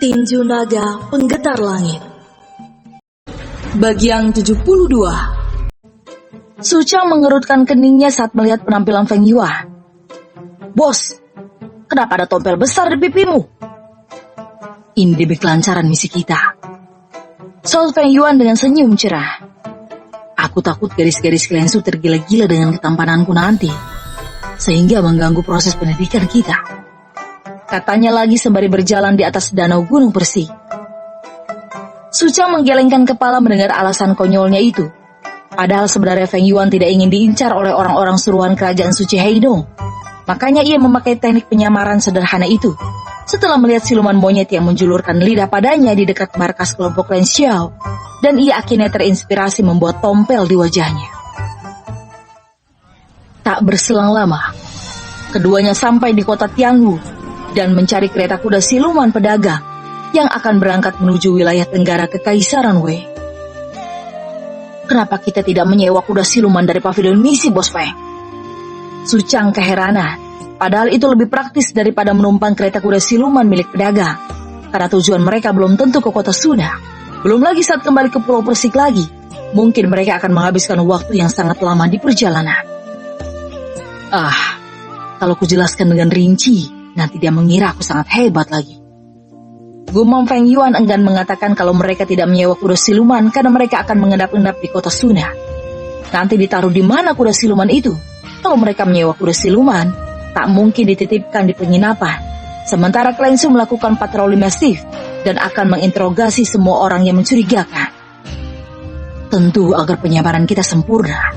Tinju Naga Penggetar Langit. Bagian 72. Su Chang mengerutkan keningnya saat melihat penampilan Feng Yuan. "Bos, kenapa ada tompel besar di pipimu?" "Ini demi kelancaran misi kita," soal Feng Yuan dengan senyum cerah. "Aku takut garis-garis Klensu tergila-gila dengan ketampananku nanti, sehingga mengganggu proses pendidikan kita," katanya lagi sembari berjalan di atas danau Gunung Persi. Su Chang menggelengkan kepala mendengar alasan konyolnya itu. Padahal sebenarnya Feng Yuan tidak ingin diincar oleh orang-orang suruhan kerajaan Suci Heidong. Makanya ia memakai teknik penyamaran sederhana itu. Setelah melihat siluman monyet yang menjulurkan lidah padanya di dekat markas kelompok Lin Xiao, dan ia akhirnya terinspirasi membuat tompel di wajahnya. Tak berselang lama, keduanya sampai di kota Tianwu dan mencari kereta kuda siluman pedagang yang akan berangkat menuju wilayah tenggara Kekaisaran Wei. "Kenapa kita tidak menyewa kuda siluman dari pavilion misi, Bos Feng?" Su Chang keheranan, padahal itu lebih praktis daripada menumpang kereta kuda siluman milik pedagang, karena tujuan mereka belum tentu ke kota Suna. Belum lagi saat kembali ke Pulau Persik lagi, mungkin mereka akan menghabiskan waktu yang sangat lama di perjalanan. Kalau kujelaskan dengan rinci, nanti dia mengira aku sangat hebat lagi. Gumam Feng Yuan enggan mengatakan kalau mereka tidak menyewa kuda siluman karena mereka akan mengendap-endap di kota Suna. Nanti ditaruh di mana kuda siluman itu? Kalau mereka menyewa kuda siluman, tak mungkin dititipkan di penginapan. Sementara Klensu melakukan patroli masif dan akan menginterogasi semua orang yang mencurigakan. Tentu agar penyamaran kita sempurna.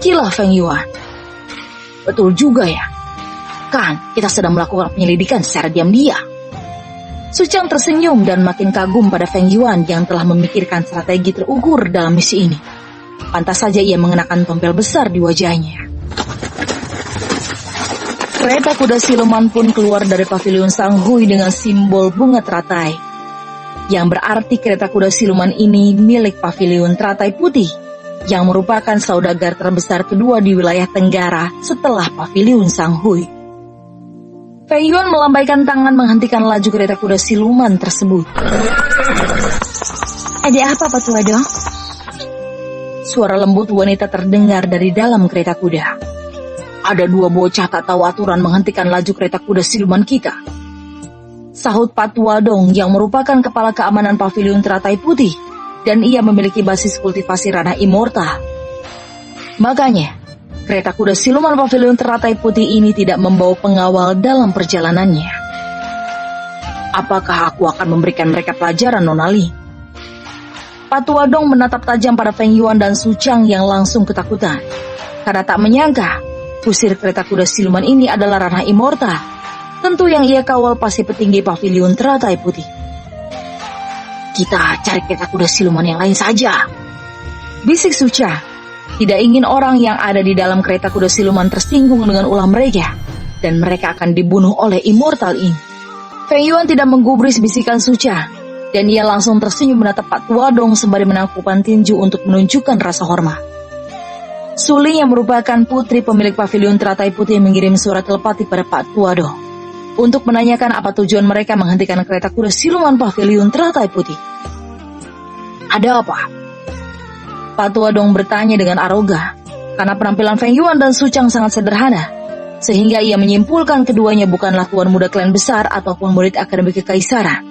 Kilah Feng Yuan. Betul juga ya. Kan kita sedang melakukan penyelidikan secara diam-diam. Su Chang tersenyum dan makin kagum pada Feng Yuan yang telah memikirkan strategi terukur dalam misi ini. Pantas saja ia mengenakan tompel besar di wajahnya. Kereta kuda siluman pun keluar dari pavilion Sanghui dengan simbol bunga teratai, yang berarti kereta kuda siluman ini milik pavilion Teratai Putih, yang merupakan saudagar terbesar kedua di wilayah Tenggara setelah pavilion Sanghui. Feng Yuan melambaikan tangan menghentikan laju kereta kuda siluman tersebut. "Ada apa, Pak Tua Dong?" Suara lembut wanita terdengar dari dalam kereta kuda. "Ada dua bocah tak tahu aturan menghentikan laju kereta kuda siluman kita," sahut Pak Tua Dong yang merupakan kepala keamanan pavilion Teratai Putih, dan ia memiliki basis kultivasi ranah immortal. Makanya, kereta kuda siluman pavilion Teratai Putih ini tidak membawa pengawal dalam perjalanannya. "Apakah aku akan memberikan mereka pelajaran, Nona Li?" Pak Tua Dong menatap tajam pada Feng Yuan dan Su Chang yang langsung ketakutan, karena tak menyangka kusir kereta kuda siluman ini adalah ranah immortal. Tentu yang ia kawal pasti petinggi pavilion Teratai Putih. "Kita cari kereta kuda siluman yang lain saja," bisik Su Chang. Tidak ingin orang yang ada di dalam kereta kuda siluman tersinggung dengan ulah mereka, dan mereka akan dibunuh oleh immortal ini. Feng Yuan tidak menggubris bisikan Su Chang, dan ia langsung tersenyum menatap Pak Tua Dong sembari menangkupkan tinju untuk menunjukkan rasa hormat. Su Ling yang merupakan putri pemilik pavilion Teratai Putih mengirim surat telepati pada Pak Tua Dong untuk menanyakan apa tujuan mereka menghentikan kereta kuda siluman pavilion Teratai Putih. "Ada apa?" Pak Tua Dong bertanya dengan arogan, karena penampilan Feng Yuan dan Su Chang sangat sederhana, sehingga ia menyimpulkan keduanya bukanlah tuan muda klan besar ataupun murid akademi kekaisaran,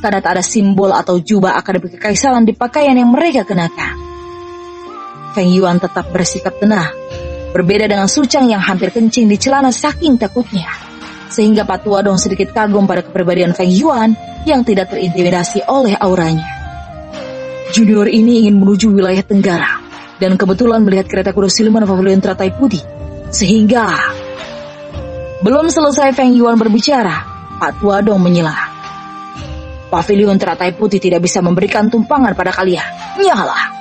karena tak ada simbol atau jubah akademi kekaisaran di pakaian yang mereka kenakan. Feng Yuan tetap bersikap tenang, berbeda dengan Su Chang yang hampir kencing di celana saking takutnya, sehingga Pak Tua Dong sedikit kagum pada kepribadian Feng Yuan yang tidak terintimidasi oleh auranya. Junior ini ingin menuju wilayah Tenggara dan kebetulan melihat kereta kuda siluman pavilion Teratai Putih, sehingga... Belum selesai Feng Yuan berbicara, Pak Tua Dong menyela. "Pavilion Teratai Putih tidak bisa memberikan tumpangan pada kalian. Nyalah!"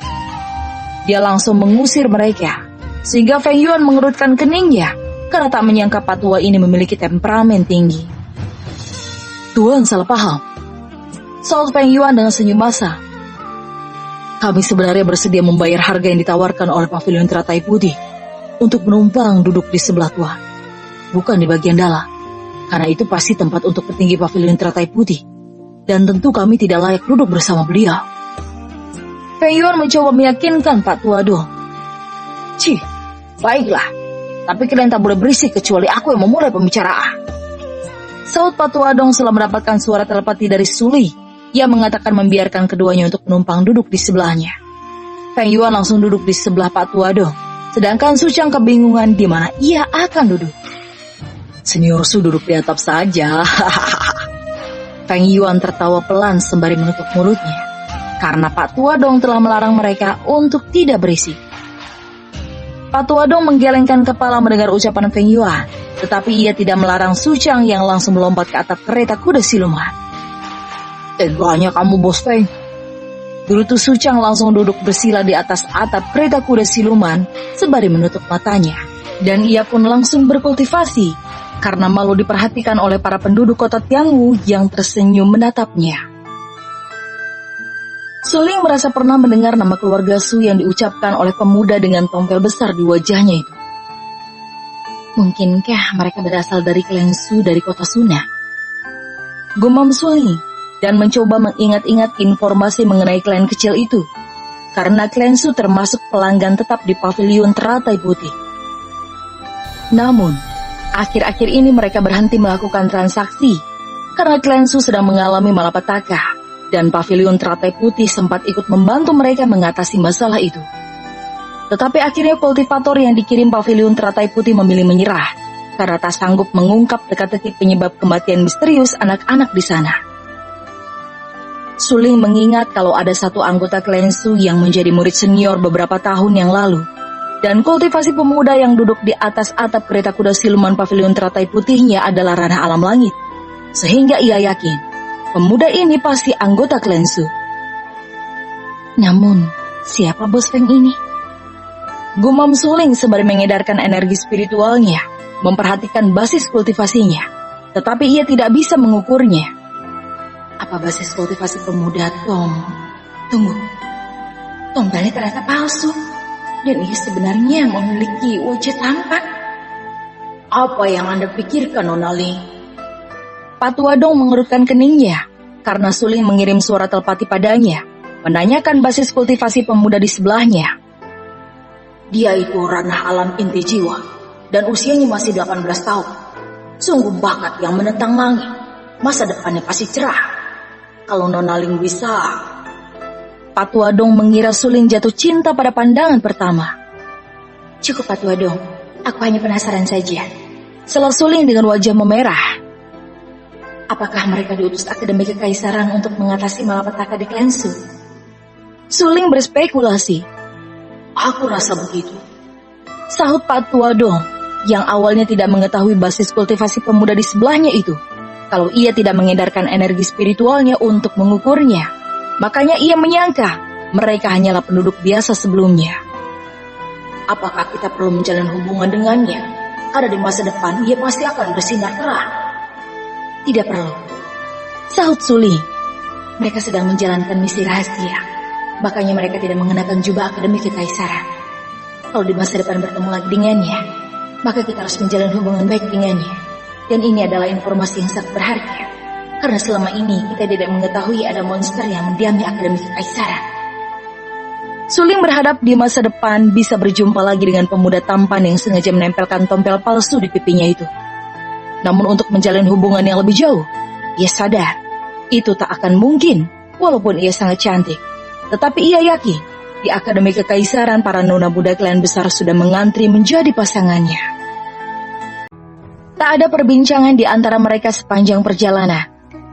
Dia langsung mengusir mereka, sehingga Feng Yuan mengerutkan keningnya karena tak menyangka Pak Tua ini memiliki temperamen tinggi. "Tuan salah paham," soal Feng Yuan dengan senyum masa. "Kami sebenarnya bersedia membayar harga yang ditawarkan oleh pavilion Teratai Putih untuk menumpang duduk di sebelah Tuan, bukan di bagian dalam. karena itu pasti tempat untuk petinggi pavilion teratai putih. Dan tentu kami tidak layak duduk bersama beliau. Feng Yuan mencoba meyakinkan Pak Tuadong. Cih, baiklah. Tapi kalian tak boleh berisik kecuali aku yang memulai pembicaraan. Saud Pak Tuadong setelah mendapatkan suara telepati dari Suli. Ia mengatakan membiarkan keduanya untuk menumpang duduk di sebelahnya. Feng Yuan langsung duduk di sebelah Pak Tuadong. Sedangkan Su Chang kebingungan di mana ia akan duduk. Senior Su duduk di atap saja. Feng Yuan tertawa pelan sembari menutup mulutnya, karena Pak Tuadong telah melarang mereka untuk tidak berisik. Pak Tuadong menggelengkan kepala mendengar ucapan Feng Yuan, tetapi ia tidak melarang Su Chang yang langsung melompat ke atap kereta kuda siluman. Teganya kamu, Bos Feng. Gerutu Su Chang langsung duduk bersila di atas atap kereta kuda siluman sembari menutup matanya, dan ia pun langsung berkultivasi karena malu diperhatikan oleh para penduduk kota Tiangwu yang tersenyum menatapnya. Suling merasa pernah mendengar nama keluarga Su yang diucapkan oleh pemuda dengan tompel besar di wajahnya itu. Mungkinkah mereka berasal dari klan Su dari kota Suna? Gumam Suling dan mencoba mengingat-ingat informasi mengenai klan kecil itu, karena klan Su termasuk pelanggan tetap di pavilion teratai putih. Namun, akhir-akhir ini mereka berhenti melakukan transaksi karena klan Su sedang mengalami malapetaka dan pavilion teratai putih sempat ikut membantu mereka mengatasi masalah itu. Tetapi akhirnya kultivator yang dikirim pavilion teratai putih memilih menyerah karena tak sanggup mengungkap teka-teki penyebab kematian misterius anak-anak di sana. Suling mengingat kalau ada satu anggota klan Su yang menjadi murid senior beberapa tahun yang lalu. Dan kultivasi pemuda yang duduk di atas atap kereta kuda siluman pavilion teratai putihnya adalah ranah alam langit. Sehingga ia yakin, pemuda ini pasti anggota klan Su. Namun, siapa Bos Feng ini? Gumam Suling sembari mengedarkan energi spiritualnya, memperhatikan basis kultivasinya, tetapi ia tidak bisa mengukurnya. Apa basis kultivasi pemuda Tom? Tunggu, tombelnya ternyata palsu. Dan ia sebenarnya memiliki wajah tampan. Apa yang Anda pikirkan, Nona Ling? Pak Tuadong mengerutkan keningnya, karena Suling mengirim suara telepati padanya, menanyakan basis kultivasi pemuda di sebelahnya. Dia itu ranah alam inti jiwa, dan usianya masih 18 tahun. Sungguh bakat yang menentang langit. Masa depannya pasti cerah. Kalau Nona Ling bisa... Pak Tuadong mengira Suling jatuh cinta pada pandangan pertama. Cukup Pak Tuadong, aku hanya penasaran saja. Setelah Suling dengan wajah memerah. Apakah mereka diutus Akademi Kekaisaran untuk mengatasi malapetaka di klan Su? Suling berspekulasi. Aku rasa begitu. Sahut Pak Tuadong, yang awalnya tidak mengetahui basis kultivasi pemuda di sebelahnya itu. Kalau ia tidak mengedarkan energi spiritualnya untuk mengukurnya. Makanya ia menyangka mereka hanyalah penduduk biasa sebelumnya. Apakah kita perlu menjalin hubungan dengannya? Karena di masa depan ia pasti akan bersinar terang. Tidak perlu. Sahut Suli. Mereka sedang menjalankan misi rahasia. Makanya mereka tidak mengenakan jubah Akademi Kekaisaran. Kalau di masa depan bertemu lagi dengannya, maka kita harus menjalin hubungan baik dengannya. Dan ini adalah informasi yang sangat berharga. Karena selama ini kita tidak mengetahui ada monster yang mendiami Akademi Kekaisaran. Suling berharap di masa depan bisa berjumpa lagi dengan pemuda tampan yang sengaja menempelkan tompel palsu di pipinya itu. Namun untuk menjalin hubungan yang lebih jauh, ia sadar itu tak akan mungkin walaupun ia sangat cantik. Tetapi ia yakin di Akademi Kekaisaran para nona muda klan besar sudah mengantri menjadi pasangannya. Tak ada perbincangan di antara mereka sepanjang perjalanan.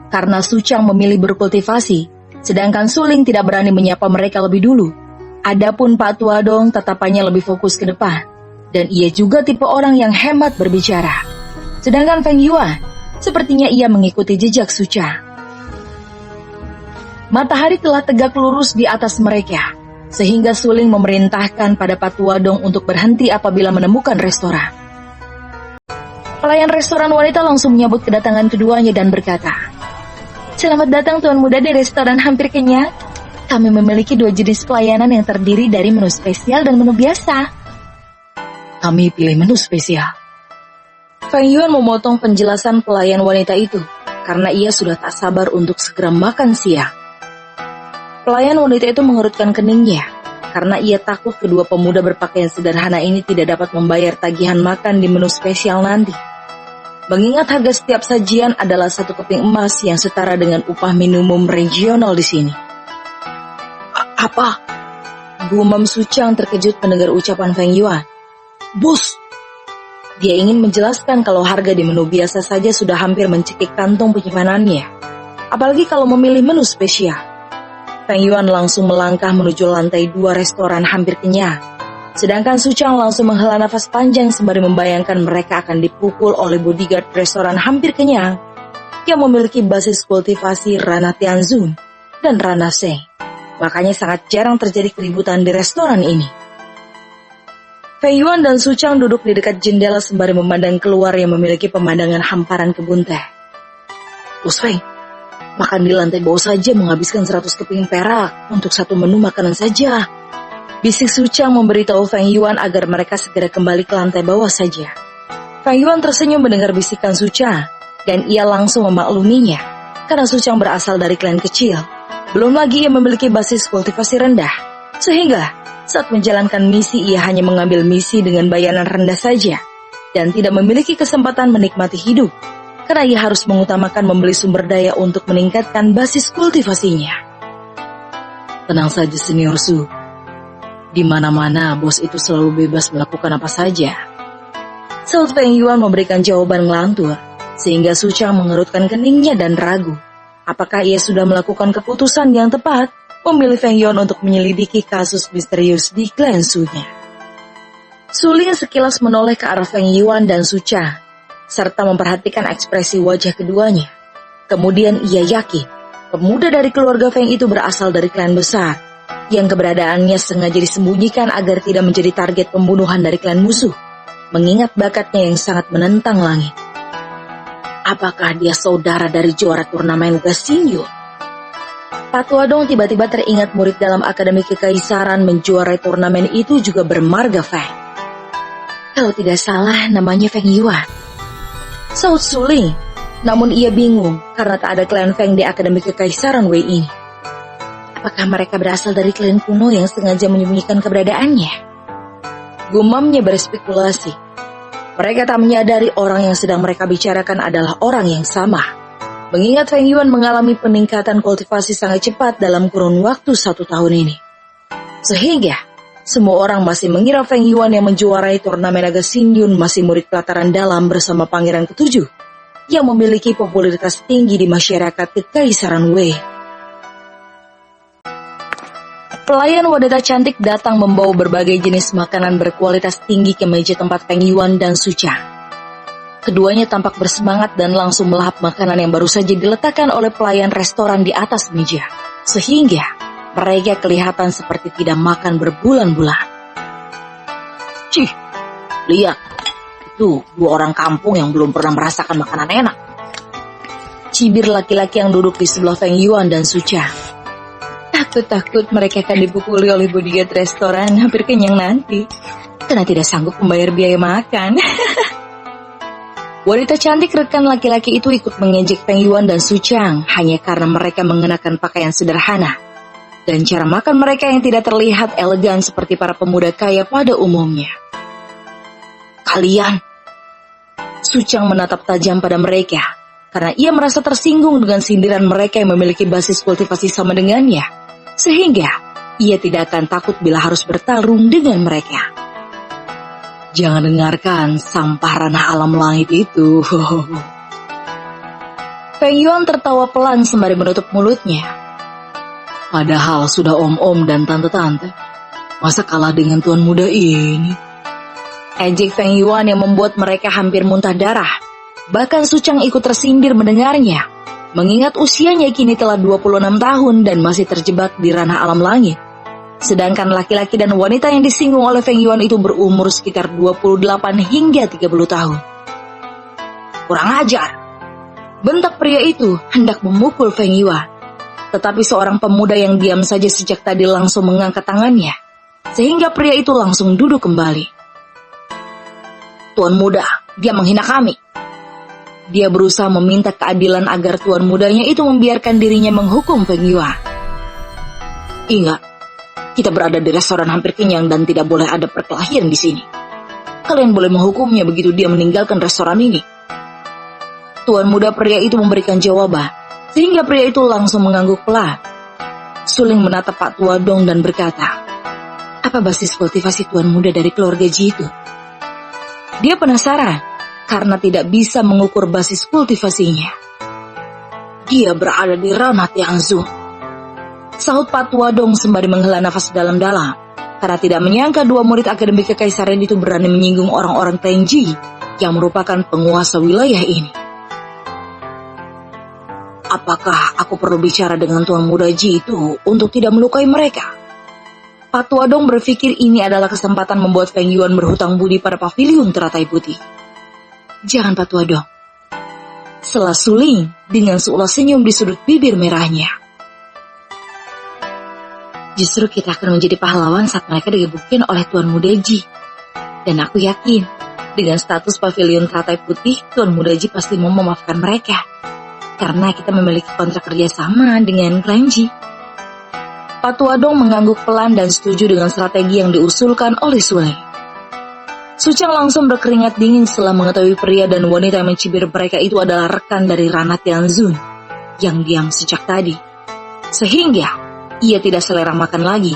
Karena Su Chang memilih berkultivasi, sedangkan Suling tidak berani menyapa mereka lebih dulu. Adapun Pak Tuadong tatapannya lebih fokus ke depan, dan ia juga tipe orang yang hemat berbicara. Sedangkan Feng Yuan, sepertinya ia mengikuti jejak Su Chang. Matahari telah tegak lurus di atas mereka, sehingga Suling memerintahkan pada Pak Tuadong untuk berhenti apabila menemukan restoran. Pelayan restoran wanita langsung menyambut kedatangan keduanya dan berkata, "Selamat datang Tuan Muda di restoran hampir kenyang. Kami memiliki 2 jenis pelayanan yang terdiri dari menu spesial dan menu biasa." Kami pilih menu spesial. Feng Yuan memotong penjelasan pelayan wanita itu karena ia sudah tak sabar untuk segera makan siang. Pelayan wanita itu mengerutkan keningnya karena ia takut kedua pemuda berpakaian sederhana ini tidak dapat membayar tagihan makan di menu spesial nanti. Mengingat harga setiap sajian adalah 1 keping emas yang setara dengan upah minimum regional di sini. Apa? Gumam Su Chang terkejut mendengar ucapan Feng Yuan. Bos! Dia ingin menjelaskan kalau harga di menu biasa saja sudah hampir mencekik kantong penyimpanannya. Apalagi kalau memilih menu spesial. Feng Yuan langsung melangkah menuju lantai 2 restoran hampir kenyang. Sedangkan Su Chang langsung menghela nafas panjang sembari membayangkan mereka akan dipukul oleh bodyguard restoran hampir kenyang yang memiliki basis kultivasi Rana Tianzun dan Rana Sheng. Makanya sangat jarang terjadi keributan di restoran ini. Feng Yuan dan Su Chang duduk di dekat jendela sembari memandang keluar yang memiliki pemandangan hamparan kebun teh. Bos Feng, makan di lantai bawah saja menghabiskan 100 keping perak untuk 1 menu makanan saja. Bisik Su Chang memberitahu Feng Yuan agar mereka segera kembali ke lantai bawah saja. Feng Yuan tersenyum mendengar bisikan Su Chang dan ia langsung memakluminya karena Su Chang berasal dari klan kecil. Belum lagi ia memiliki basis kultivasi rendah, sehingga saat menjalankan misi ia hanya mengambil misi dengan bayaran rendah saja dan tidak memiliki kesempatan menikmati hidup karena ia harus mengutamakan membeli sumber daya untuk meningkatkan basis kultivasinya. Tenang saja Senior Su, di mana-mana bos itu selalu bebas melakukan apa saja. Saud Feng Yuan memberikan jawaban ngelantur sehingga Su Chang mengerutkan keningnya dan ragu apakah ia sudah melakukan keputusan yang tepat memilih Feng Yuan untuk menyelidiki kasus misterius di klan Su-nya. Su Ling sekilas menoleh ke arah Feng Yuan dan Su Chang, serta memperhatikan ekspresi wajah keduanya. Kemudian ia yakin, pemuda dari keluarga Feng itu berasal dari klan besar, yang keberadaannya sengaja disembunyikan agar tidak menjadi target pembunuhan dari klan musuh, mengingat bakatnya yang sangat menentang langit. Apakah dia saudara dari juara turnamen Gasinyo? Pak Tua Dong tiba-tiba teringat murid dalam Akademi Kekaisaran menjuarai turnamen itu juga bermarga Feng. Kalau tidak salah namanya Feng Yuan. Saud Su Ling, namun ia bingung karena tak ada klan Feng di Akademi Kekaisaran Wei ini. Apakah mereka berasal dari klan kuno yang sengaja menyembunyikan keberadaannya? Gumamnya berspekulasi. Mereka tak menyadari orang yang sedang mereka bicarakan adalah orang yang sama. Mengingat Feng Yuan mengalami peningkatan kultivasi sangat cepat dalam kurun waktu 1 tahun ini. Sehingga, semua orang masih mengira Feng Yuan yang menjuarai turnamen naga Xindyun masih murid pelataran dalam bersama Pangeran ke-7, yang memiliki popularitas tinggi di masyarakat Kekaisaran Wei. Pelayan wanita cantik datang membawa berbagai jenis makanan berkualitas tinggi ke meja tempat Feng Yuan dan Su Chang. Keduanya tampak bersemangat dan langsung melahap makanan yang baru saja diletakkan oleh pelayan restoran di atas meja. Sehingga mereka kelihatan seperti tidak makan berbulan-bulan. Cih, lihat. Itu 2 orang kampung yang belum pernah merasakan makanan enak. Cibir laki-laki yang duduk di sebelah Feng Yuan dan Su Chang. Takut-takut mereka akan dipukuli oleh bodyguard restoran hampir kenyang nanti. Karena tidak sanggup membayar biaya makan. Wanita cantik rekan laki-laki itu ikut mengejek Feng Yuan dan Su Chang hanya karena mereka mengenakan pakaian sederhana dan cara makan mereka yang tidak terlihat elegan seperti para pemuda kaya pada umumnya. Kalian, Su Chang menatap tajam pada mereka karena ia merasa tersinggung dengan sindiran mereka yang memiliki basis kultivasi sama dengannya, sehingga ia tidak akan takut bila harus bertarung dengan mereka. Jangan dengarkan sampah ranah alam langit itu. Feng Yuan tertawa pelan sembari menutup mulutnya. Padahal sudah om-om dan tante-tante, masa kalah dengan tuan muda ini? Ejek Feng Yuan yang membuat mereka hampir muntah darah. Bahkan Su Chang ikut tersindir mendengarnya, mengingat usianya kini telah 26 tahun dan masih terjebak di ranah alam langit. Sedangkan laki-laki dan wanita yang disinggung oleh Feng Yuan itu berumur sekitar 28 hingga 30 tahun. Kurang ajar. Bentak pria itu hendak memukul Feng Yuan. Tetapi seorang pemuda yang diam saja sejak tadi langsung mengangkat tangannya, sehingga pria itu langsung duduk kembali. Tuan muda, Dia menghina kami. Dia berusaha meminta keadilan agar tuan mudanya itu membiarkan dirinya menghukum Feng Yuan. Ingat, kita berada di restoran hampir kenyang dan tidak boleh ada perkelahian di sini. Kalian boleh menghukumnya begitu dia meninggalkan restoran ini. Tuan muda pria itu memberikan jawaban, sehingga pria itu langsung mengangguk pelan. Suling menatap Pak Tua Dong dan berkata, apa basis kultivasi tuan muda dari keluarga Ji itu? Dia penasaran karena tidak bisa mengukur basis kultivasinya. Dia berada di ranah Tianzhu. Sahut Pak Tua Dong sembari menghela nafas dalam-dalam, karena tidak menyangka dua murid akademi kekaisaran itu berani menyinggung orang-orang Tenji yang merupakan penguasa wilayah ini. Apakah aku perlu bicara dengan tuan muda Ji itu untuk tidak melukai mereka? Pak Tua Dong berpikir ini adalah kesempatan membuat Feng Yuan berhutang budi pada pavilion teratai putih. Jangan Pak Tua Dong. Sela Suling dengan seulas senyum di sudut bibir merahnya. Justru kita akan menjadi pahlawan saat mereka digebukin oleh Tuan Muda Ji. Dan aku yakin, dengan status pavilion teratai putih, Tuan Muda Ji pasti mau memaafkan mereka. Karena kita memiliki kontrak kerjasama dengan Klan Ji. Pak Tua Dong mengangguk pelan dan setuju dengan strategi yang diusulkan oleh Suling. Suchang langsung berkeringat dingin setelah mengetahui pria dan wanita yang mencibir mereka itu adalah rekan dari Ranat Tianzun yang diam sejak tadi. Sehingga ia tidak selera makan lagi,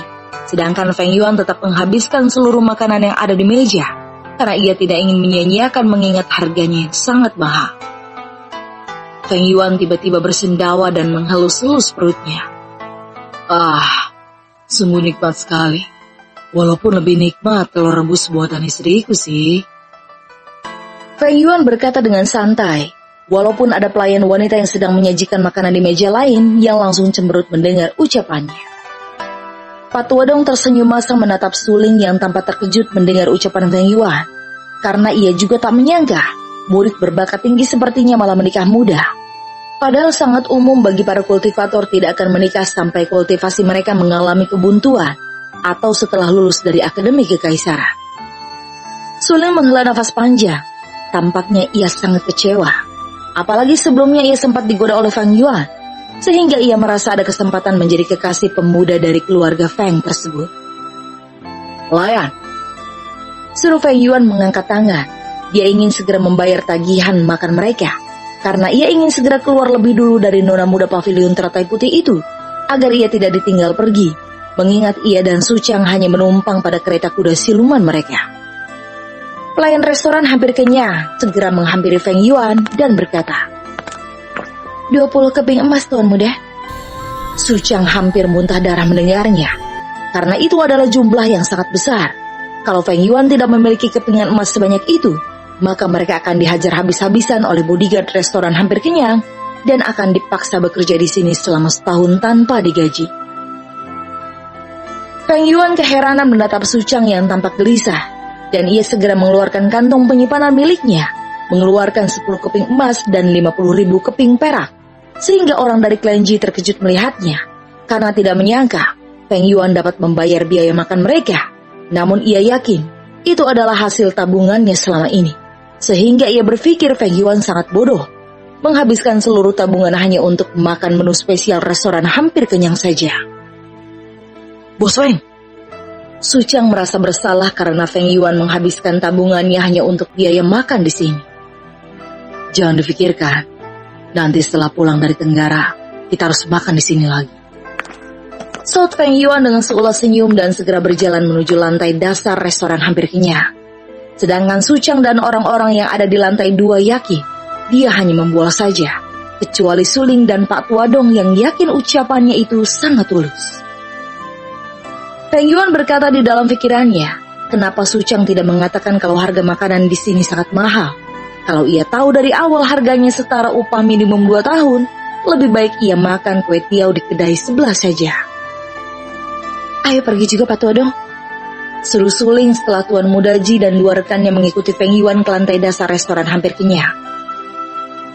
sedangkan Feng Yuan tetap menghabiskan seluruh makanan yang ada di meja karena ia tidak ingin menyia-nyiakan mengingat harganya yang sangat mahal. Feng Yuan tiba-tiba bersendawa dan menghelus-helus perutnya. Sungguh nikmat sekali. Walaupun lebih nikmat telur rebus buatan istriku sih. Feng Yuan berkata dengan santai, walaupun ada pelayan wanita yang sedang menyajikan makanan di meja lain yang langsung cemberut mendengar ucapannya. Pak Tua Dong tersenyum masam menatap Suling yang tampak terkejut mendengar ucapan Feng Yuan, karena ia juga tak menyangka murid berbakat tinggi sepertinya malah menikah muda. Padahal sangat umum bagi para kultivator tidak akan menikah sampai kultivasi mereka mengalami kebuntuan atau setelah lulus dari akademi kekaisaran. Suling menghela nafas panjang. Tampaknya ia sangat kecewa. Apalagi sebelumnya ia sempat digoda oleh Feng Yuan, sehingga ia merasa ada kesempatan menjadi kekasih pemuda dari keluarga Feng tersebut. Pelayan, suruh Feng Yuan mengangkat tangan. Dia ingin segera membayar tagihan makan mereka, karena ia ingin segera keluar lebih dulu dari nona muda pavilion teratai putih itu, agar ia tidak ditinggal pergi. Mengingat ia dan Suchang hanya menumpang pada kereta kuda siluman mereka. Pelayan restoran hampir kenyang, segera menghampiri Feng Yuan dan berkata, 20 keping emas tuan muda. Suchang hampir muntah darah mendengarnya, karena itu adalah jumlah yang sangat besar. Kalau Feng Yuan tidak memiliki kepingan emas sebanyak itu, maka mereka akan dihajar habis-habisan oleh bodyguard restoran hampir kenyang dan akan dipaksa bekerja di sini selama setahun tanpa digaji. Feng Yuan keheranan menatap Suchang yang tampak gelisah, dan ia segera mengeluarkan kantong penyimpanan miliknya, mengeluarkan 10 keping emas dan 50.000 keping perak, sehingga orang dari Klan Ji terkejut melihatnya, karena tidak menyangka Feng Yuan dapat membayar biaya makan mereka. Namun ia yakin itu adalah hasil tabungannya selama ini, sehingga ia berpikir Feng Yuan sangat bodoh, menghabiskan seluruh tabungan hanya untuk makan menu spesial restoran hampir kenyang saja. Bos Feng, Suchang merasa bersalah karena Feng Yuan menghabiskan tabungannya hanya untuk biaya makan di sini. Jangan difikirkan, nanti setelah pulang dari Tenggara, kita harus makan di sini lagi. Saut Feng Yuan dengan seulas senyum dan segera berjalan menuju lantai dasar restoran hampir kenyang. Sedangkan Suchang dan orang-orang yang ada di lantai 2 yakin dia hanya membual saja, kecuali Suling dan Pak Tua Dong yang yakin ucapannya itu sangat tulus. Feng Yuan berkata di dalam pikirannya, kenapa Suchang tidak mengatakan kalau harga makanan di sini sangat mahal? Kalau ia tahu dari awal harganya setara upah minimum 2 tahun, lebih baik ia makan kue tiaw di kedai sebelah saja. Ayo pergi juga Pak Tua Dong, seru Suling setelah Tuan Muda Ji dan 2 rekannya mengikuti Feng Yuan ke lantai dasar restoran hampir kenyang.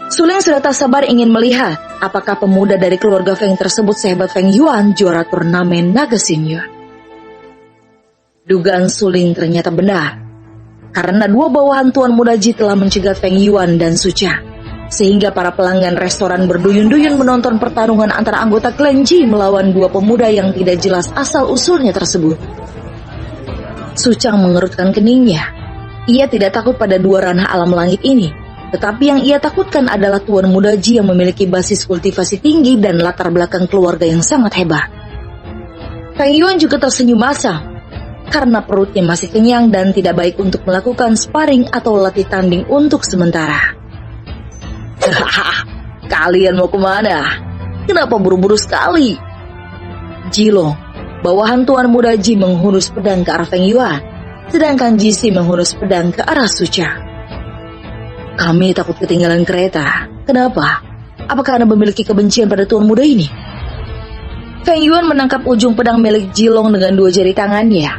Suling sudah tak sabar ingin melihat apakah pemuda dari keluarga Feng tersebut sehebat Feng Yuan, juara turnamen naga senior. Dugaan Suling ternyata benar. Karena dua bawahan Tuan Muda Ji telah mencegat Feng Yuan dan Su Cha, sehingga para pelanggan restoran berduyun-duyun menonton pertarungan antara anggota klan Ji melawan dua pemuda yang tidak jelas asal-usulnya tersebut. Su Chang mengerutkan keningnya. Ia tidak takut pada dua ranah alam langit ini, tetapi yang ia takutkan adalah Tuan Muda Ji yang memiliki basis kultivasi tinggi dan latar belakang keluarga yang sangat hebat. Feng Yuan juga tersenyum masam, karena perutnya masih kenyang dan tidak baik untuk melakukan sparring atau latih tanding untuk sementara. Kalian mau kemana? Kenapa buru-buru sekali? Jilong, bawahan Tuan Muda Ji menghunus pedang ke arah Feng Yuan, sedangkan Jisi menghunus pedang ke arah Su Cha. Kami takut ketinggalan kereta. Kenapa? Apakah Anda memiliki kebencian pada Tuan Muda ini? Feng Yuan menangkap ujung pedang milik Jilong dengan dua jari tangannya,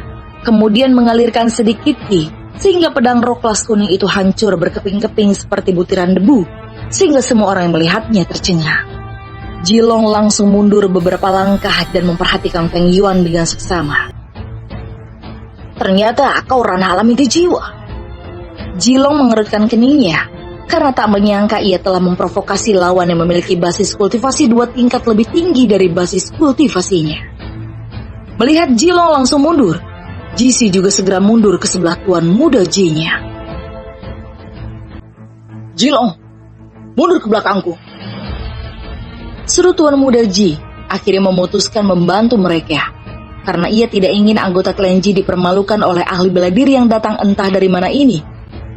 kemudian mengalirkan sedikit ki, sehingga pedang roh kelas kuning itu hancur berkeping-keping seperti butiran debu, sehingga semua orang yang melihatnya tercengang. Jilong langsung mundur beberapa langkah dan memperhatikan Feng Yuan dengan seksama. Ternyata kau ranah alam inti jiwa. Jilong mengerutkan keningnya, karena tak menyangka ia telah memprovokasi lawan yang memiliki basis kultivasi 2 tingkat lebih tinggi dari basis kultivasinya. Melihat Jilong langsung mundur, Jisi juga segera mundur ke sebelah Tuan Muda Ji-nya. Jilong, mundur ke belakangku. Seru Tuan Muda Ji akhirnya memutuskan membantu mereka, karena ia tidak ingin anggota klan Ji dipermalukan oleh ahli bela diri yang datang entah dari mana ini.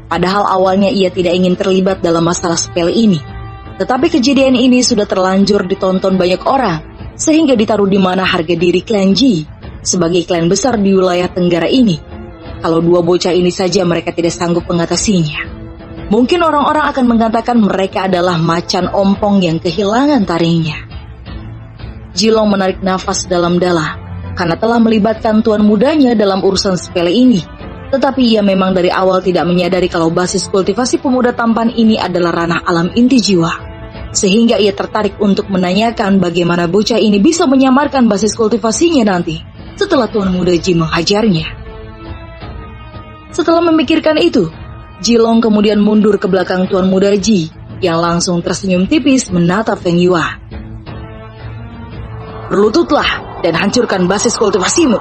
Padahal awalnya ia tidak ingin terlibat dalam masalah sepele ini. Tetapi kejadian ini sudah terlanjur ditonton banyak orang, sehingga ditaruh di mana harga diri klan Ji sebagai klan besar di wilayah Tenggara ini. Kalau dua bocah ini saja mereka tidak sanggup mengatasinya. Mungkin orang-orang akan mengatakan mereka adalah macan ompong yang kehilangan taringnya. Jilong menarik nafas dalam-dalam karena telah melibatkan tuan mudanya dalam urusan sepele ini. Tetapi ia memang dari awal tidak menyadari kalau basis kultivasi pemuda tampan ini adalah ranah alam inti jiwa. Sehingga ia tertarik untuk menanyakan bagaimana bocah ini bisa menyamarkan basis kultivasinya nanti setelah Tuan Muda Ji menghajarnya. Setelah memikirkan itu, Jilong kemudian mundur ke belakang Tuan Muda Ji yang langsung tersenyum tipis menatap Feng Yuan. Berlututlah dan hancurkan basis kultivasimu.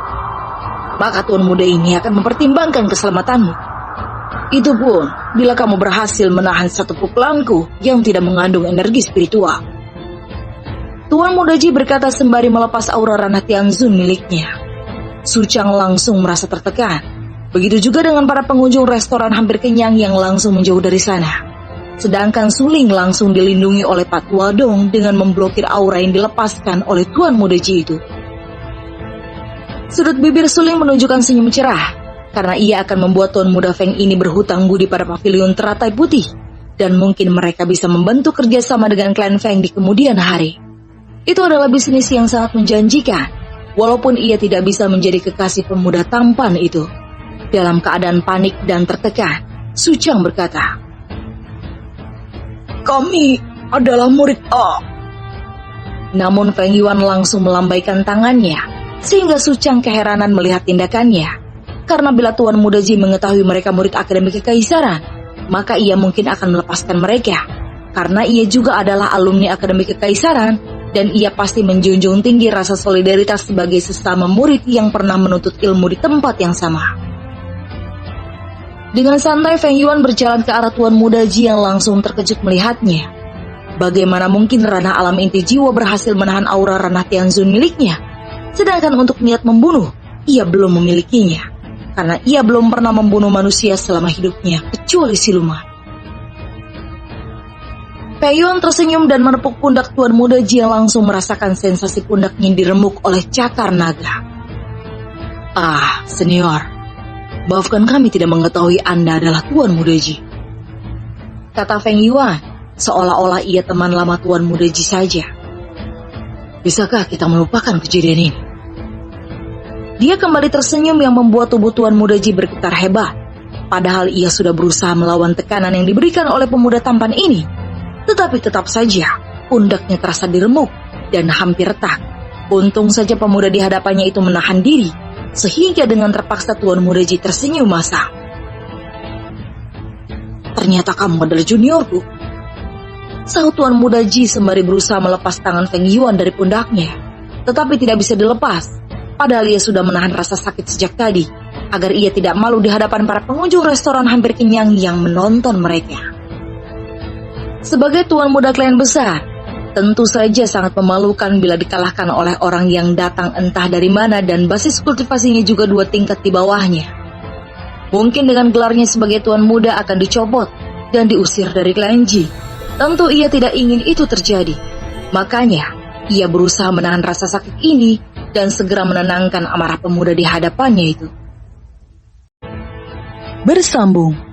Maka Tuan Muda ini akan mempertimbangkan keselamatanmu. Itu pun bila kamu berhasil menahan satu pukulanku yang tidak mengandung energi spiritual. Tuan Muda Ji berkata sembari melepas aura ranah Tianzun miliknya. Su Chang langsung merasa tertekan. Begitu juga dengan para pengunjung restoran hampir kenyang yang langsung menjauh dari sana. Sedangkan Su Ling langsung dilindungi oleh Pat Wadong dengan memblokir aura yang dilepaskan oleh Tuan Muda Ji itu. Sudut bibir Su Ling menunjukkan senyum cerah, karena ia akan membuat Tuan Muda Feng ini berhutang budi pada pavilion teratai putih, dan mungkin mereka bisa membantu kerjasama dengan klan Feng di kemudian hari. Itu adalah bisnis yang sangat menjanjikan, walaupun ia tidak bisa menjadi kekasih pemuda tampan itu. Dalam keadaan panik dan tertekan, Su Chang berkata, "Kami adalah murid A." Namun Feng Yuan langsung melambaikan tangannya, sehingga Su Chang keheranan melihat tindakannya. Karena bila Tuan Muda Ji mengetahui mereka murid Akademi Kekaisaran, maka ia mungkin akan melepaskan mereka. Karena ia juga adalah alumni Akademi Kekaisaran, dan ia pasti menjunjung tinggi rasa solidaritas sebagai sesama murid yang pernah menuntut ilmu di tempat yang sama. Dengan santai Feng Yuan berjalan ke arah Tuan Muda Ji yang langsung terkejut melihatnya. Bagaimana mungkin ranah alam inti jiwa berhasil menahan aura ranah Tianzun miliknya? Sedangkan untuk niat membunuh, ia belum memilikinya. Karena ia belum pernah membunuh manusia selama hidupnya, kecuali siluman. Feng Yuan tersenyum dan menepuk pundak Tuan Muda Ji yang langsung merasakan sensasi pundaknya diremuk oleh cakar naga. "Ah, senior, maafkan kami tidak mengetahui Anda adalah Tuan Muda Ji," kata Feng Yuan, seolah-olah ia teman lama Tuan Muda Ji saja. "Bisakah kita melupakan kejadian ini?" Dia kembali tersenyum yang membuat tubuh Tuan Muda Ji bergetar hebat. Padahal ia sudah berusaha melawan tekanan yang diberikan oleh pemuda tampan ini. Tetapi tetap saja, pundaknya terasa diremuk dan hampir retak. Untung saja pemuda di hadapannya itu menahan diri, sehingga dengan terpaksa Tuan Muda Ji tersenyum masam. ternyata kamu adalah juniorku. Sahut Tuan Muda Ji sembari berusaha melepas tangan Feng Yuan dari pundaknya. Tetapi tidak bisa dilepas, padahal ia sudah menahan rasa sakit sejak tadi, agar ia tidak malu di hadapan para pengunjung restoran hampir kenyang yang menonton mereka. Sebagai tuan muda klan besar, tentu saja sangat memalukan bila dikalahkan oleh orang yang datang entah dari mana dan basis kultivasinya juga 2 tingkat di bawahnya. Mungkin dengan gelarnya sebagai tuan muda akan dicopot dan diusir dari klan Ji. Tentu ia tidak ingin itu terjadi. Makanya, ia berusaha menahan rasa sakit ini dan segera menenangkan amarah pemuda di hadapannya itu. Bersambung.